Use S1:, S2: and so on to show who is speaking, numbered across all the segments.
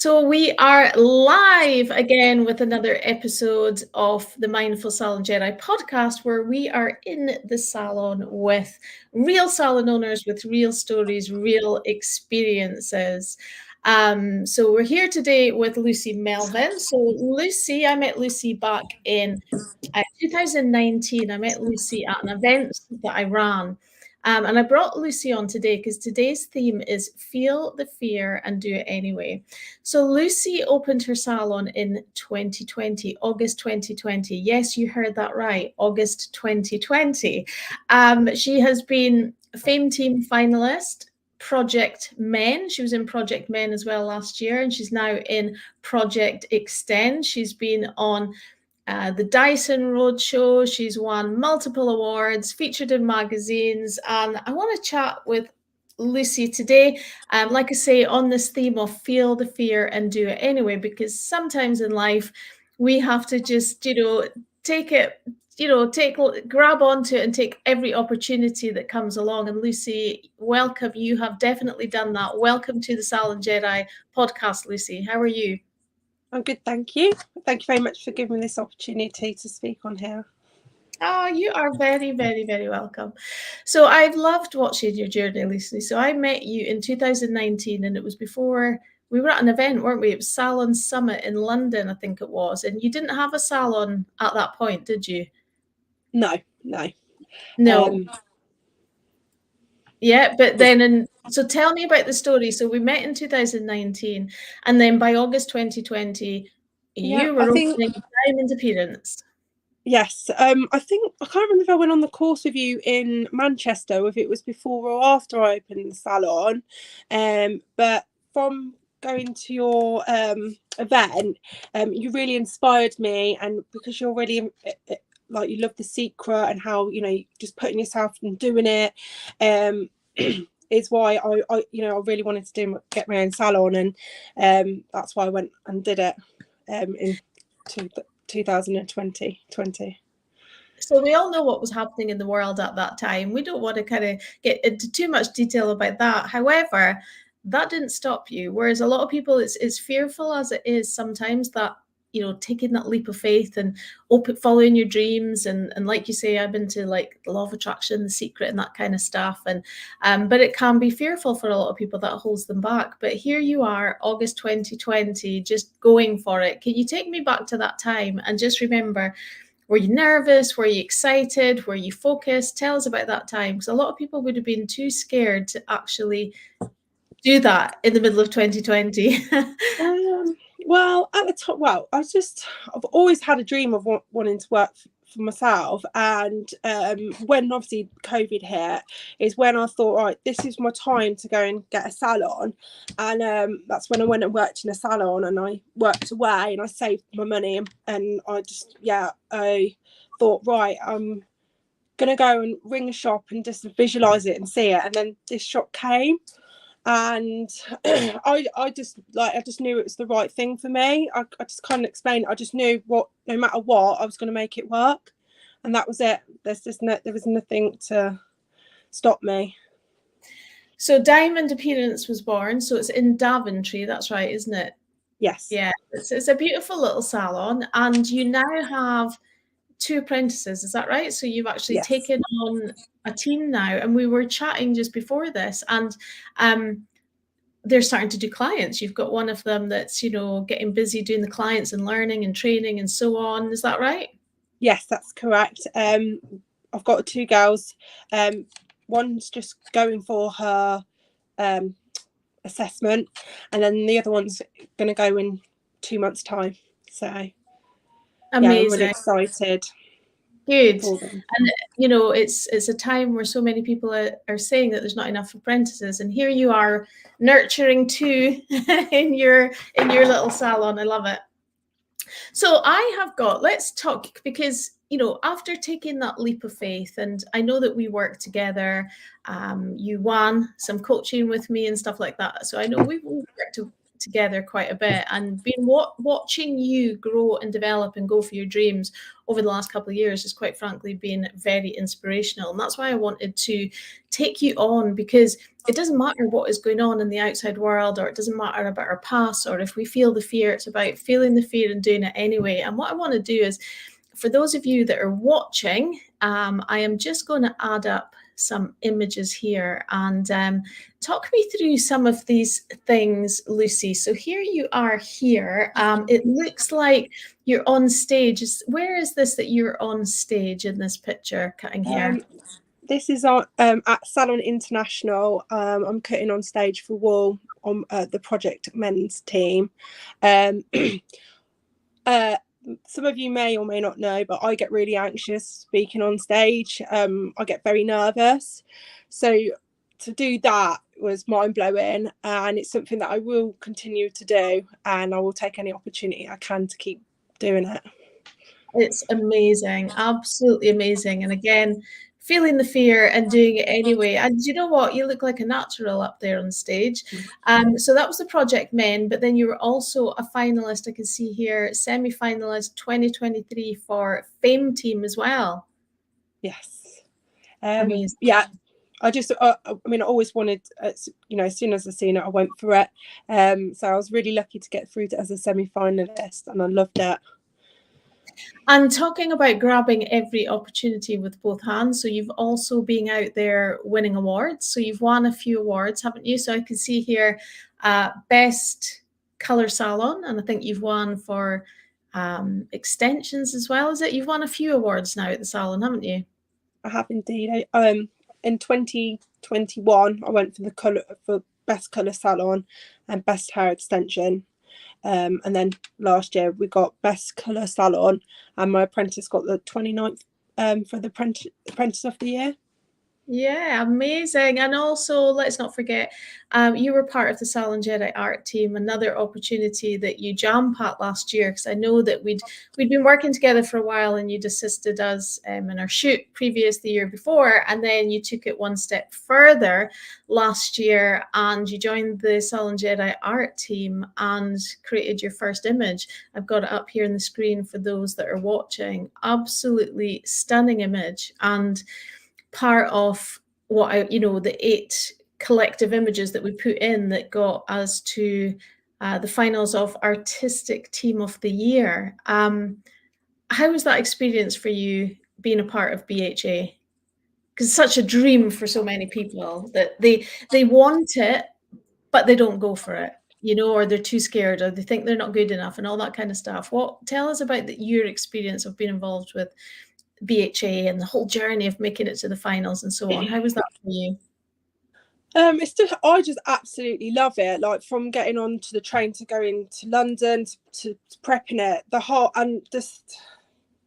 S1: So we are live again with another episode of the Mindful Salon Jedi podcast, where we are in the salon with real salon owners with real stories, real experiences. So we're here today with Lucy Melvin. So Lucy, I met Lucy back in 2019. I met Lucy at an event that I ran. And I brought Lucy on today because today's theme is feel the fear and do it anyway. So Lucy opened her salon in 2020, August 2020. Yes, you heard that right, August 2020. She has been Fame Team finalist, Project Men. She was in Project Men as well last year, and she's now in Project Extend. She's been on the Dyson Roadshow. She's won multiple awards, featured in magazines, and I want to chat with Lucy today, like I say, on this theme of feel the fear and do it anyway, because sometimes in life we have to just, take it, grab onto it and take every opportunity that comes along. And Lucy, welcome. You have definitely done that. Welcome to the Salon Jedi podcast, Lucy. How are you?
S2: I'm good, thank you. Thank you very much for giving me this opportunity to speak on here.
S1: Oh, you are very, very, very welcome. So I've loved watching your journey, Lucy. So I met you in 2019, and it was before we were at an event, weren't we? It was Salon Summit in London, I think it was. And you didn't have a salon at that point, did you?
S2: No.
S1: No. Yeah, but then, so tell me about the story. So we met in 2019, and then by August 2020, you were opening Diamond Appearance.
S2: Yes, I think I can't remember if I went on the course with you in Manchester, if it was before or after I opened the salon. But from going to your event, you really inspired me, and because you're really like you love The Secret and how just putting yourself and doing it. Is why I really wanted to get my own salon, and that's why I went and did it in 2020.
S1: So we all know what was happening in the world at that time. We don't want to kind of get into too much detail about that. However, that didn't stop you. Whereas a lot of people, it's fearful as it is sometimes that, taking that leap of faith and following your dreams. And like you say, I've been to like the law of attraction, The Secret, and that kind of stuff. And but it can be fearful for a lot of people, that holds them back. But here you are, August 2020, just going for it. Can you take me back to that time and just remember, were you nervous? Were you excited? Were you focused? Tell us about that time, because a lot of people would have been too scared to actually do that in the middle of 2020.
S2: Well, at the top, I've always had a dream of wanting to work for myself, and when obviously COVID hit is when I thought, right, this is my time to go and get a salon. And that's when I went and worked in a salon, and I worked away and I saved my money, and I thought, right, I'm gonna go and ring a shop and just visualize it and see it. And then this shop came, and I just knew it was the right thing for me. I just kind of explained, I just knew no matter what, I was going to make it work, and that was it. There was nothing to stop me.
S1: So Diamond Appearance was born. So it's in Daventry, that's right, isn't it?
S2: Yes.
S1: Yeah, it's a beautiful little salon, and you now have 2 apprentices, is that right? So you've actually taken on a team now, and we were chatting just before this, and they're starting to do clients. You've got one of them that's, getting busy doing the clients and learning and training and so on. Is that right?
S2: Yes, that's correct. I've got 2 girls. One's just going for her assessment, and then the other one's going to go in 2 months' time. So
S1: amazing.
S2: I'm really excited.
S1: Good. And it's a time where so many people are saying that there's not enough apprentices, and here you are nurturing 2 in your little salon. I love it. So let's talk, because after taking that leap of faith, and I know that we worked together, you won some coaching with me and stuff like that, so I know we've worked together quite a bit, and been watching you grow and develop and go for your dreams over the last couple of years has quite frankly been very inspirational. And that's why I wanted to take you on, because it doesn't matter what is going on in the outside world, or it doesn't matter about our past, or if we feel the fear, it's about feeling the fear and doing it anyway. And what I want to do is, for those of you that are watching, I am just going to add up some images here and talk me through some of these things, Lucy. So here you are here. It looks like you're on stage. Where is this that you're on stage in this picture cutting hair?
S2: This is at Salon International. I'm cutting on stage for Wall on the Project Men's team. Some of you may or may not know, but I get really anxious speaking on stage. I get very nervous. So to do that was mind-blowing, and it's something that I will continue to do, and I will take any opportunity I can to keep doing it.
S1: It's amazing, absolutely amazing. And again, feeling the fear and doing it anyway. And you know what? You look like a natural up there on stage. So that was the Project Men, but then you were also a finalist. I can see here, semi-finalist 2023 for Fame Team as well.
S2: Yes.
S1: Amazing.
S2: Yeah. I mean, I always wanted, as soon as I seen it, I went for it. So I was really lucky to get through to as a semi-finalist, and I loved it.
S1: And talking about grabbing every opportunity with both hands, so you've also been out there winning awards. So you've won a few awards, haven't you? So I can see here, Best Colour Salon, and I think you've won for extensions as well, is it? You've won a few awards now at the salon, haven't you?
S2: I have indeed. In 2021, I went for Best Colour Salon and Best Hair Extension. And then last year we got Best Colour Salon, and my apprentice got the 29th for the Apprentice of the Year.
S1: Yeah, amazing. And also, let's not forget, you were part of the Salon Jedi art team, another opportunity that you jam-packed last year, because I know that we'd been working together for a while, and you'd assisted us in our shoot the year before, and then you took it one step further last year, and you joined the Salon Jedi art team and created your first image. I've got it up here on the screen for those that are watching. Absolutely stunning image, and part of what the 8 collective images that we put in that got us to the finals of Artistic Team of the Year. How was that experience for you, being a part of BHA? Because it's such a dream for so many people that they want it, but they don't go for it, or they're too scared, or they think they're not good enough, and all that kind of stuff. Tell us about your experience of being involved with BHA and the whole journey of making it to the finals and so on. How was that for you?
S2: I just absolutely love it. Like, from getting onto the train to going to London to prepping it, the whole, and just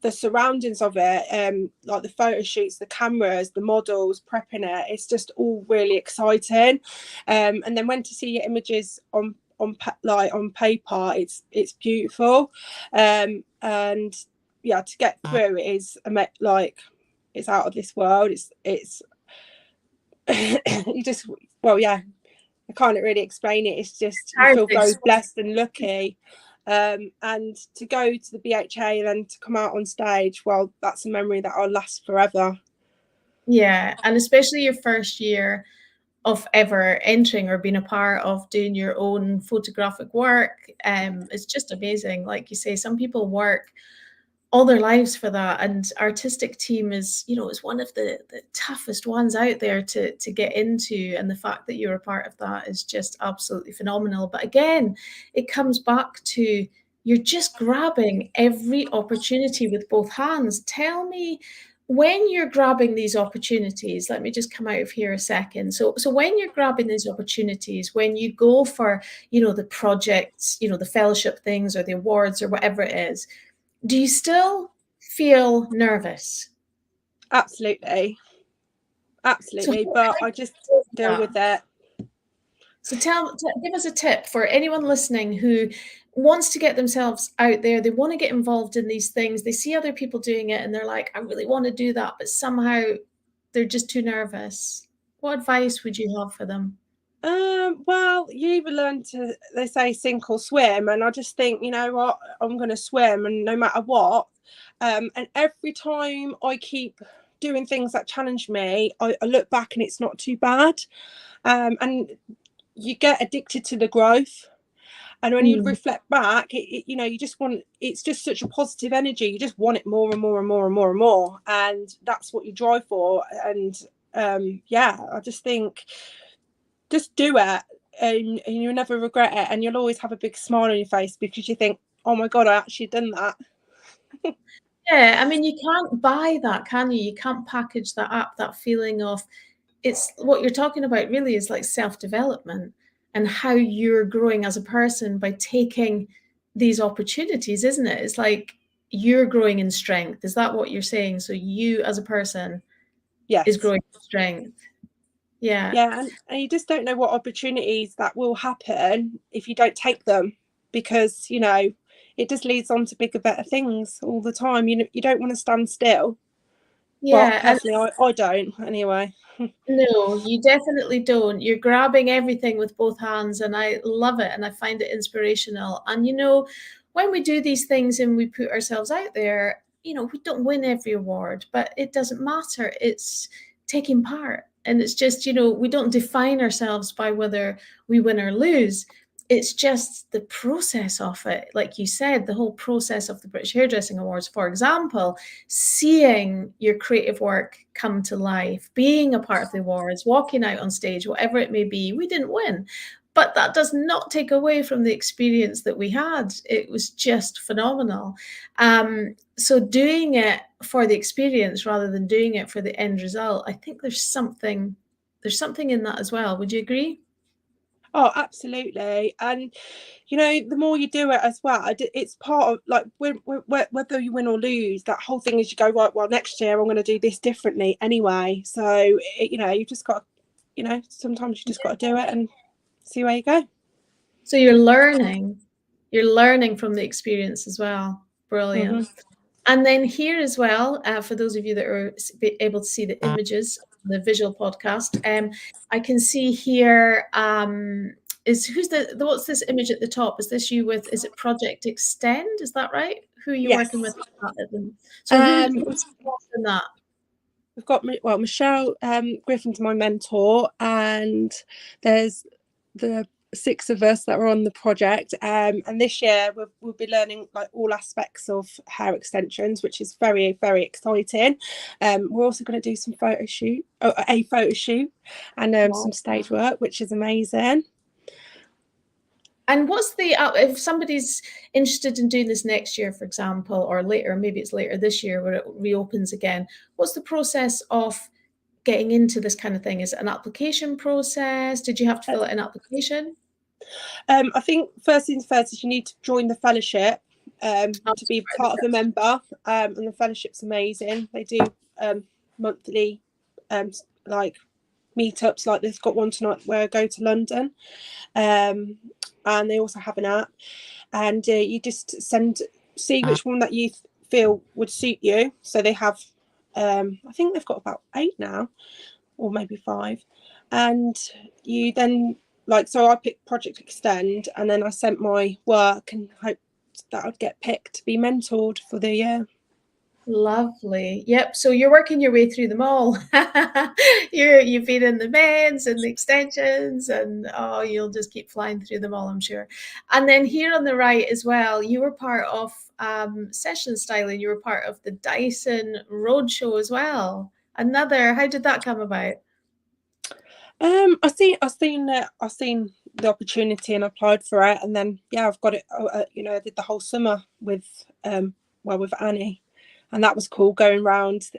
S2: the surroundings of it, like the photo shoots, the cameras, the models, prepping it. It's just all really exciting. And then when to see your images on paper, it's beautiful. And yeah, to get through it is like, it's out of this world. It's you just, well, yeah, I can't really explain it. It's just, you feel very blessed and lucky. And to go to the BHA and then to come out on stage, well, that's a memory that will last forever.
S1: Yeah, and especially your first year of ever entering or being a part of doing your own photographic work, it's just amazing. Like you say, some people work all their lives for that, and Artistic Team is one of the toughest ones out there to get into, and the fact that you're a part of that is just absolutely phenomenal. But again, it comes back to, you're just grabbing every opportunity with both hands. Tell me, when you're grabbing these opportunities, let me just come out of here a second. So when you're grabbing these opportunities, when you go for the projects, the fellowship things or the awards or whatever it is, do you still feel nervous?
S2: Absolutely. But I just deal with it.
S1: So give us a tip for anyone listening who wants to get themselves out there. They want to get involved in these things. They see other people doing it and they're like, I really want to do that, but somehow they're just too nervous. What advice would you have for them?
S2: Well, you either learn to, they say, sink or swim, and I just think, you know what, I'm going to swim, and no matter what. And every time I keep doing things that challenge me, I look back and it's not too bad. And you get addicted to the growth. And when you
S1: Mm.
S2: reflect back, you know, you just want, it's just such a positive energy. You just want it more and more and more and more and more. And that's what you drive for. And yeah, I just think just do it, and you'll never regret it. And you'll always have a big smile on your face because you think, oh my God, I actually done that.
S1: Yeah, I mean, you can't buy that, can you? You can't package that up, that feeling of it's what you're talking about really is like self-development and how you're growing as a person by taking these opportunities, isn't it? It's like you're growing in strength. Is that what you're saying? So you as a person is
S2: Yes.
S1: growing in strength. Yeah.
S2: Yeah. And you just don't know what opportunities that will happen if you don't take them, because, you know, it just leads on to bigger, better things all the time. You don't want to stand still. Well,
S1: Yeah. And
S2: personally, I don't anyway.
S1: no, you definitely don't. You're grabbing everything with both hands, and I love it and I find it inspirational. And when we do these things and we put ourselves out there, we don't win every award, but it doesn't matter. It's taking part. And it's just, we don't define ourselves by whether we win or lose. It's just the process of it. Like you said, the whole process of the British Hairdressing Awards, for example, seeing your creative work come to life, being a part of the awards, walking out on stage, whatever it may be. We didn't win, but that does not take away from the experience that we had. It was just phenomenal. So doing it for the experience rather than doing it for the end result, I think there's something in that as well. Would you agree?
S2: Oh, absolutely. And you know, the more you do it as well, it's part of, like, whether you win or lose, that whole thing is you go, right, well, next year I'm going to do this differently anyway. So you know, you've just got, you know, sometimes you just got to do it and see where you go.
S1: So you're learning from the experience as well. Brilliant.
S2: Mm-hmm.
S1: And then here as well, for those of you that are able to see the images, the visual podcast, I can see here what's this image at the top? Is this you with? Is it Project Extend? Is that right? Who are you working with
S2: Yes.
S1: at them? So who's
S2: Um,
S1: involved in that?
S2: we've got, well, Michelle Griffin's my mentor, and there's the six of us that are on the project. And this year we'll be learning like all aspects of hair extensions, which is very, very exciting. We're also going to do some a photo shoot, and some
S1: Wow.
S2: stage work, which is amazing.
S1: And what's if somebody's interested in doing this next year, for example, or later, maybe it's later this year where it reopens again, what's the process of getting into this kind of thing? Is it an application process? Did you have to fill out an application?
S2: I think first things first is you need to join the fellowship,
S1: Oh,
S2: to be part of a member, and the fellowship's amazing. They do monthly like meetups, like they've got one tonight where I go to London, and they also have an app, and you just see which one that you feel would suit you. So they have, I think they've got about 8 now, or maybe 5, and you then, like, so I picked Project Extend, and then I sent my work and hoped that I'd get picked to be mentored for the year.
S1: lovely. Yep. So you're working your way through them all. You've been in the mains and the extensions, and oh, you'll just keep flying through them all, I'm sure. And then here on the right as well, you were part of session styling. You were part of the Dyson Roadshow as well. How did that come about?
S2: I've seen the opportunity and applied for it, and then yeah, I've got it. You know, I did the whole summer with with Annie, and that was cool, going around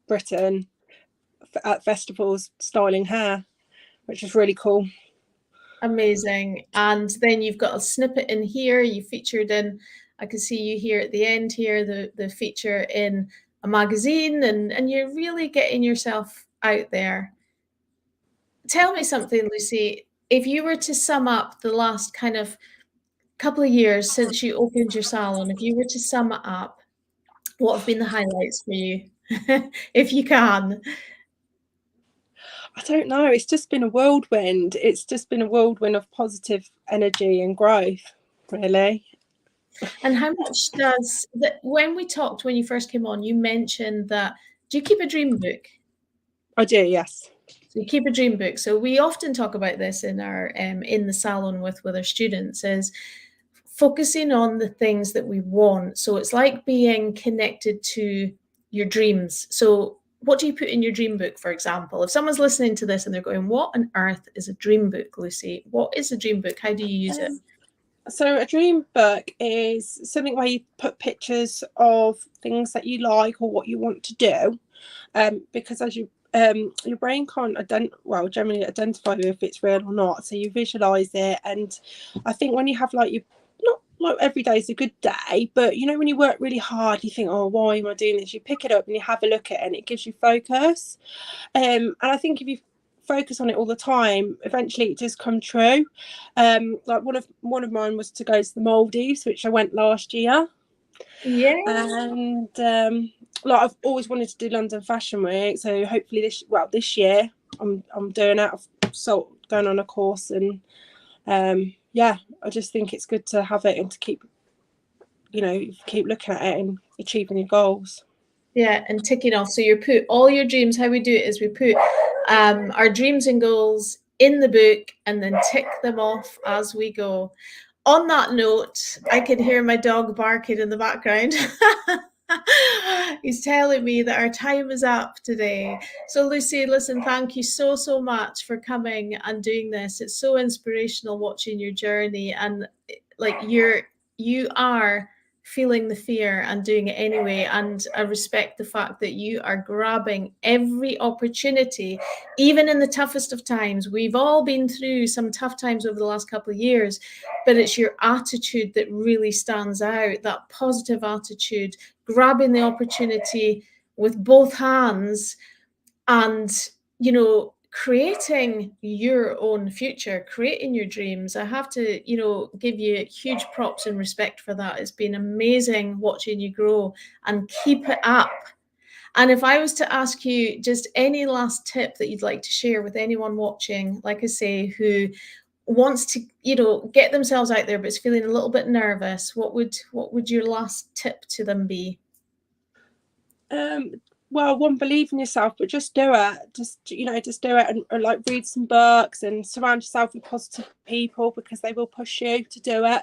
S2: Britain at festivals styling hair, which was really cool.
S1: Amazing. And then you've got a snippet in here. You featured in, I can see you here at the end here, the feature in a magazine, and you're really getting yourself out there. Tell me something, Lucy. If you were to sum up the last kind of couple of years since you opened your salon, if you were to sum it up, what have been the highlights for you? If you can.
S2: I don't know. It's just been a whirlwind. It's just been a whirlwind of positive energy and growth, really.
S1: And how much does that, when we talked when you first came on, you mentioned that, do you keep a dream book?
S2: I do, yes.
S1: So you keep a dream book. So we often talk about this in our in the salon with our students, is focusing on the things that we want. So it's like being connected to your dreams. So what do you put in your dream book, for example? If someone's listening to this and they're going, what on earth is a dream book, Lucy? What is a dream book? How do you use it?
S2: So a dream book is something where you put pictures of things that you like or what you want to do, because as you your brain can't generally identify if it's real or not, so you visualize it. And I think when you have like, you not like every day is a good day, but you know, when you work really hard, you think, oh, why am I doing this? You pick it up and you have a look at it and it gives you focus. And I think if you focus on it all the time, eventually it does come true. Like one of mine was to go to the Maldives, which I went last year.
S1: Yeah.
S2: And like, I've always wanted to do London Fashion Week, so hopefully this year I'm doing it. I've going on a course, and yeah, I just think it's good to have it and to keep looking at it and achieving your goals.
S1: Yeah, and ticking off. So you put all your dreams. How we do it is we put our dreams and goals in the book and then tick them off as we go. On that note, I can hear my dog barking in the background. He's telling me that our time is up today. So Lucy, listen, thank you so, so much for coming and doing this. It's so inspirational watching your journey, and like you are feeling the fear and doing it anyway. And I respect the fact that you are grabbing every opportunity, even in the toughest of times. We've all been through some tough times over the last couple of years, but it's your attitude that really stands out, that positive attitude, grabbing the opportunity with both hands and, creating your own future, creating your dreams. I have to, give you huge props and respect for that. It's been amazing watching you grow, and keep it up. And if I was to ask you just any last tip that you'd like to share with anyone watching, like I say, who wants to, get themselves out there but is feeling a little bit nervous, what would your last tip to them be?
S2: Well, one, believe in yourself, but just do it. Just do it, and like, read some books and surround yourself with positive people, because they will push you to do it.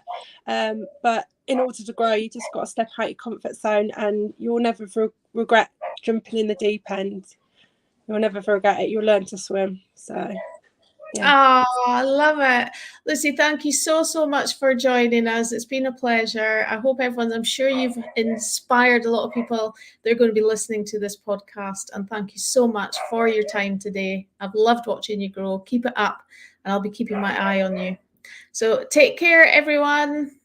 S2: But in order to grow, you just got to step out your comfort zone, and you'll never regret jumping in the deep end. You'll never forget it. You'll learn to swim. So yeah.
S1: Oh, I love it. Lucy, thank you so, so much for joining us. It's been a pleasure. I'm sure you've inspired a lot of people that are going to be listening to this podcast. And thank you so much for your time today. I've loved watching you grow. Keep it up, and I'll be keeping my eye on you. So take care, everyone.